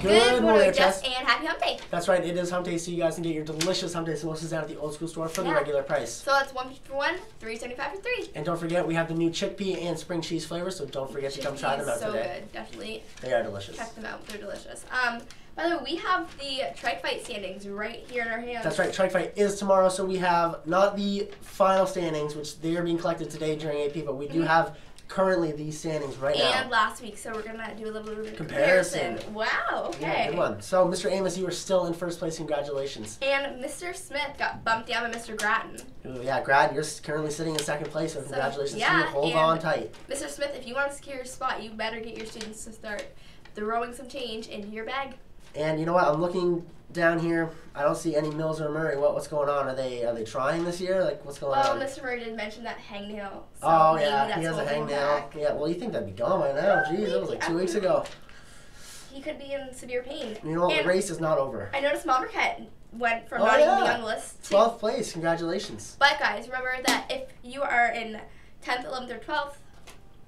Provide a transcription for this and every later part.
Good morning, OHS, and happy hump day. That's right, it is hump day, so you guys can get your delicious hump day samosas down at the old school store for the regular price. So it's $1.50 for one, $3.75 for three. And don't forget, we have the new chickpea and spring cheese flavors, so don't forget to come try them out today. So good, definitely. They are delicious. Check them out, they're delicious. By the way, we have the trike fight standings right here in our hands. That's right, trike fight is tomorrow, so we have not the final standings, which they are being collected today during AP, but we do have currently these standings right now. And last week, so we're going to do a little bit of comparison. Wow, okay. Yeah, good one. So, Mr. Amos, you are still in first place. Congratulations. And Mr. Smith got bumped down by Mr. Grattan. Ooh, yeah, Grad, you're currently sitting in second place, so congratulations to you. Hold on tight. Mr. Smith, if you want to secure your spot, you better get your students to start throwing some change into your bag. And you know what? I'm looking down here. I don't see any Mills or Murray. What's going on? Are they trying this year? Like, what's going on? Well, Mr. Murray did mention that hangnail. So oh yeah, he has a hangnail. Yeah. Well, you think that'd be gone by now? Jeez, that was like 2 weeks ago. He could be in severe pain. You know, the race is not over. I noticed Marquette went from not even being on the list to 12th place. Congratulations. But guys, remember that if you are in 10th, 11th, or 12th,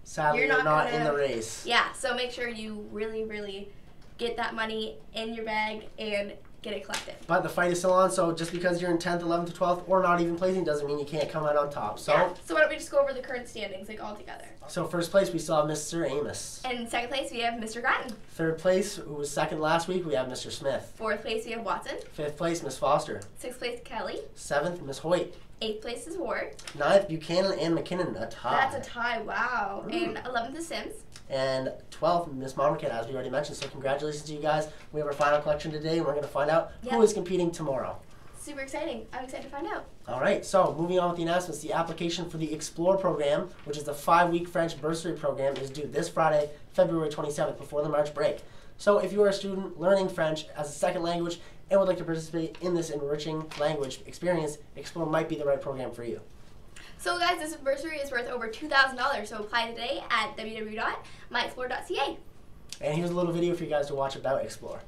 sadly, you're not in the race. Yeah. So make sure you really get that money in your bag and get it collected. But the fight is still on, so just because you're in 10th, 11th, or 12th, or not even placing doesn't mean you can't come out on top. So, yeah. So why don't we just go over the current standings, like, all together. So first place, we still have Mr. Amos. And in second place, we have Mr. Grattan. Third place, who was second last week, we have Mr. Smith. Fourth place, we have Watson. Fifth place, Miss Foster. Sixth place, Kelly. Seventh, Miss Hoyt. Eighth place is Ward. Ninth, Buchanan and McKinnon, a tie. That's a tie, wow. Ooh. And 11th is Sims. And 12th, Miss Marmarket, as we already mentioned. So congratulations to you guys. We have our final collection today, and we're going to find out who is competing tomorrow. Super exciting. I'm excited to find out. All right, so moving on with the announcements. The application for the Explore program, which is the 5-week French bursary program, is due this Friday, February 27th, before the March break. So if you are a student learning French as a second language and would like to participate in this enriching language experience, Explore might be the right program for you. So guys, this bursary is worth over $2,000, so apply today at www.myexplore.ca. And here's a little video for you guys to watch about Explore.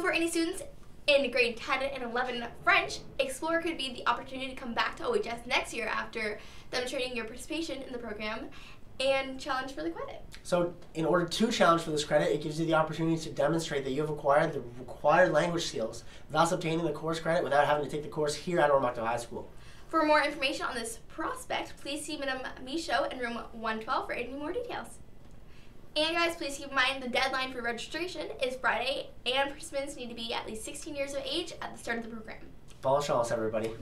For any students in grade 10 and 11 French, Explore could be the opportunity to come back to OHS next year after demonstrating your participation in the program and challenge for the credit. So in order to challenge for this credit, it gives you the opportunity to demonstrate that you have acquired the required language skills, thus obtaining the course credit without having to take the course here at Oromocto High School. For more information on this prospect, please see Madam Michaud in room 112 for any more details. And guys, please keep in mind the deadline for registration is Friday, and participants need to be at least 16 years of age at the start of the program. Bonne chance, everybody.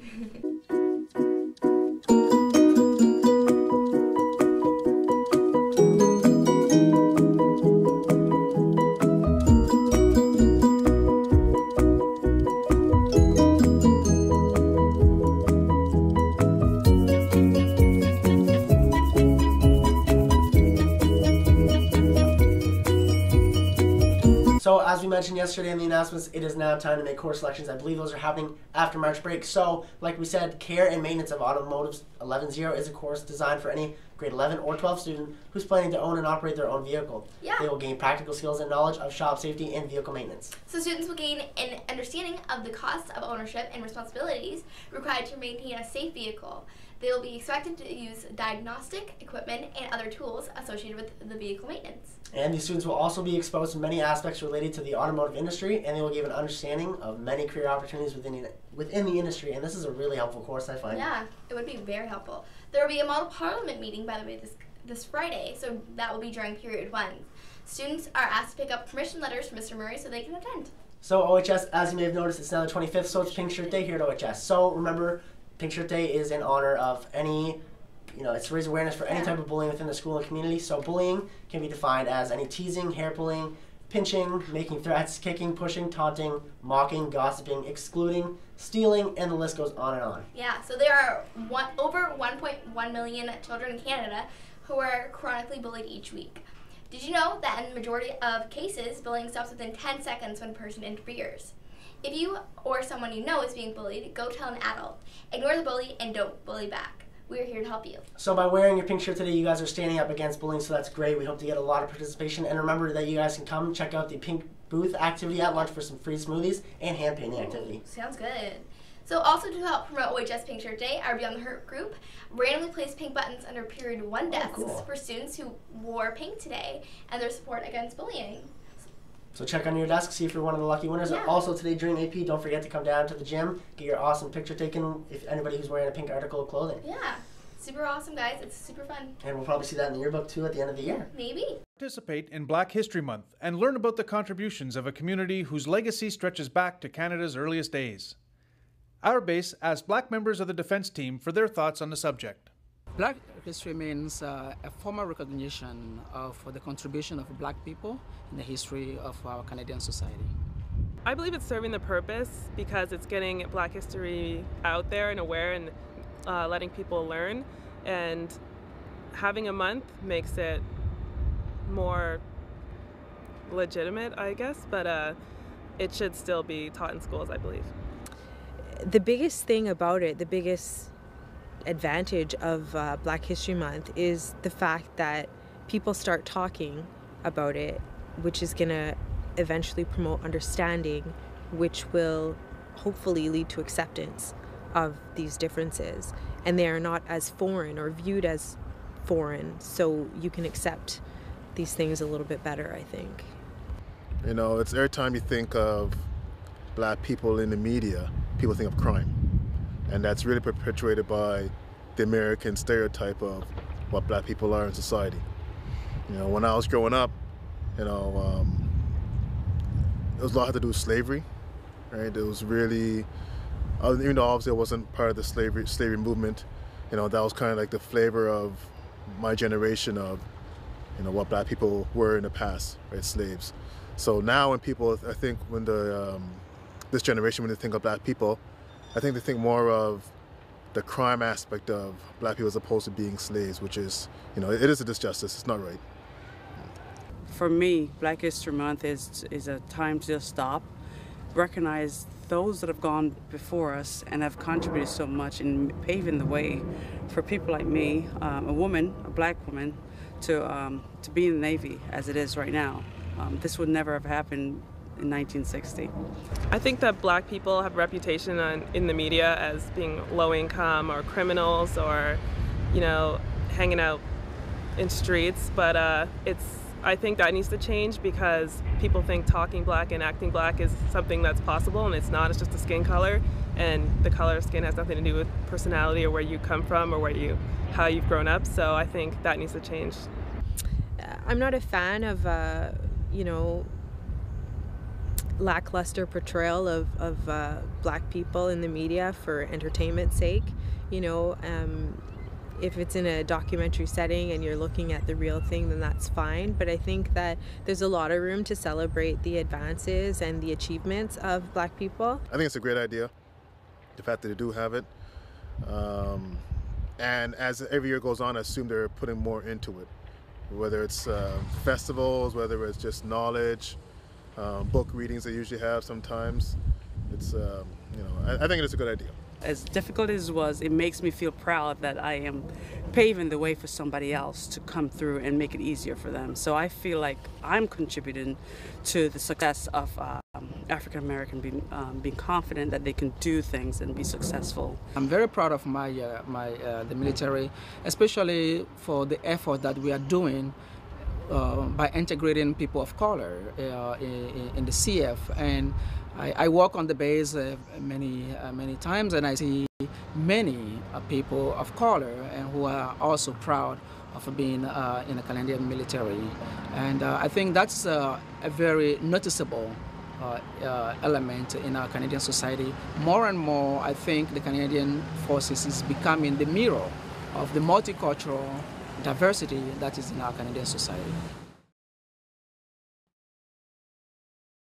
So as we mentioned yesterday in the announcements, it is now time to make course selections. I believe those are happening after March break. So like we said, care and maintenance of automotives 11-0 is a course designed for any grade 11 or 12 student who's planning to own and operate their own vehicle. Yeah. They will gain practical skills and knowledge of shop safety and vehicle maintenance. So students will gain an understanding of the costs of ownership and responsibilities required to maintain a safe vehicle. They will be expected to use diagnostic equipment and other tools associated with the vehicle maintenance. And these students will also be exposed to many aspects related to the automotive industry, and they will give an understanding of many career opportunities within the industry. And this is a really helpful course, I find. Yeah, it would be very helpful. There will be a model parliament meeting, by the way, this Friday, so that will be during period 1. Students are asked to pick up permission letters from Mr. Murray so they can attend. So OHS, as you may have noticed, it's now the 25th, so it's Pink Shirt Day here at OHS. So remember, Pink Shirt Day is in honor of any, it's to raise awareness for any type of bullying within the school and community. So bullying can be defined as any teasing, hair pulling, pinching, making threats, kicking, pushing, taunting, mocking, gossiping, excluding, stealing, and the list goes on and on. Yeah, so there are over 1.1 million children in Canada who are chronically bullied each week. Did you know that in the majority of cases, bullying stops within 10 seconds when a person interferes? If you or someone you know is being bullied, go tell an adult. Ignore the bully and don't bully back. We're here to help you. So by wearing your pink shirt today, you guys are standing up against bullying, so that's great. We hope to get a lot of participation. And remember that you guys can come check out the pink booth activity at lunch for some free smoothies and hand painting activity. Sounds good. So also to help promote OHS Pink Shirt Day, our Beyond the Hurt group randomly placed pink buttons under period 1 desks for students who wore pink today and their support against bullying. So check on your desk, see if you're one of the lucky winners. Yeah. Also today during AP, don't forget to come down to the gym, get your awesome picture taken if anybody who's wearing a pink article of clothing. Yeah, super awesome, guys. It's super fun. And we'll probably see that in the yearbook too at the end of the year. Maybe. Participate in Black History Month and learn about the contributions of a community whose legacy stretches back to Canada's earliest days. Our base asked Black members of the defense team for their thoughts on the subject. Black history means a formal recognition of the contribution of Black people in the history of our Canadian society. I believe it's serving the purpose because it's getting Black history out there and aware and letting people learn. And having a month makes it more legitimate, I guess, but it should still be taught in schools, I believe. The biggest thing about it, the biggest advantage of Black History Month is the fact that people start talking about it, which is going to eventually promote understanding, which will hopefully lead to acceptance of these differences. And they are not as foreign or viewed as foreign, so you can accept these things a little bit better, I think. You know, it's every time you think of Black people in the media, people think of crime. And that's really perpetuated by the American stereotype of what Black people are in society. You know, when I was growing up, you know, it was a lot had to do with slavery, right? It was really, even though obviously I wasn't part of the slavery movement, you know, that was kind of like the flavor of my generation of, you know, what Black people were in the past, right? Slaves. So now when people, I think when this generation, when they think of Black people, I think they think more of the crime aspect of Black people as opposed to being slaves, which is, you know, it is a disjustice. It's not right. For me, Black History Month is a time to just stop, recognize those that have gone before us and have contributed so much in paving the way for people like me, a woman, a Black woman, to be in the Navy as it is right now. This would never have happened in 1960. I think that Black people have a reputation in the media as being low income or criminals or, you know, hanging out in streets, but I think that needs to change because people think talking Black and acting Black is something that's possible, and it's not. It's just a skin color, and the color of skin has nothing to do with personality or where you come from or how you've grown up. So I think that needs to change. I'm not a fan of, you know, lackluster portrayal of Black people in the media for entertainment's sake. You know, if it's in a documentary setting and you're looking at the real thing, then that's fine. But I think that there's a lot of room to celebrate the advances and the achievements of Black people. I think it's a great idea, the fact that they do have it. And as every year goes on, I assume they're putting more into it, whether it's festivals, whether it's just knowledge, book readings they usually have sometimes. It's, you know, I think it's a good idea. As difficult as it was, it makes me feel proud that I am paving the way for somebody else to come through and make it easier for them. So I feel like I'm contributing to the success of African American being confident that they can do things and be successful. I'm very proud of the military, especially for the effort that we are doing by integrating people of color in the CF. And I walk on the base many times, and I see many people of color and who are also proud of being in the Canadian military. And I think that's a very noticeable element in our Canadian society. More and more, I think the Canadian Forces is becoming the mirror of the multicultural diversity that is in our Canadian society.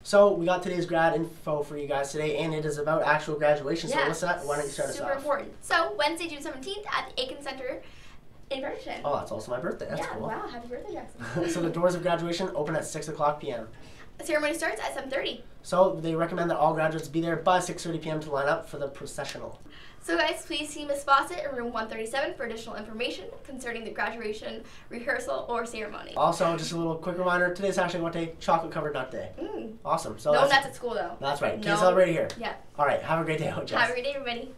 So we got today's grad info for you guys today, and it is about actual graduation. So Alyssa, why don't you start us off? Super important. So Wednesday, June 17th at the Aiken Center, in Fredericton. Oh, that's also my birthday. That's yeah, cool. wow, happy birthday, Jackson. So the doors of graduation open at 6 o'clock p.m. The ceremony starts at 7:30. So they recommend that all graduates be there by 6:30 p.m. to line up for the processional. So guys, please see Ms. Fawcett in room 137 for additional information concerning the graduation rehearsal or ceremony. Also, just a little quick reminder, today's hashtag what day? Chocolate covered nut day. Awesome. So no nuts at school though. That's right. No. Can't celebrate here. Yeah. All right. Have a great day, OHS. Have a great day, everybody.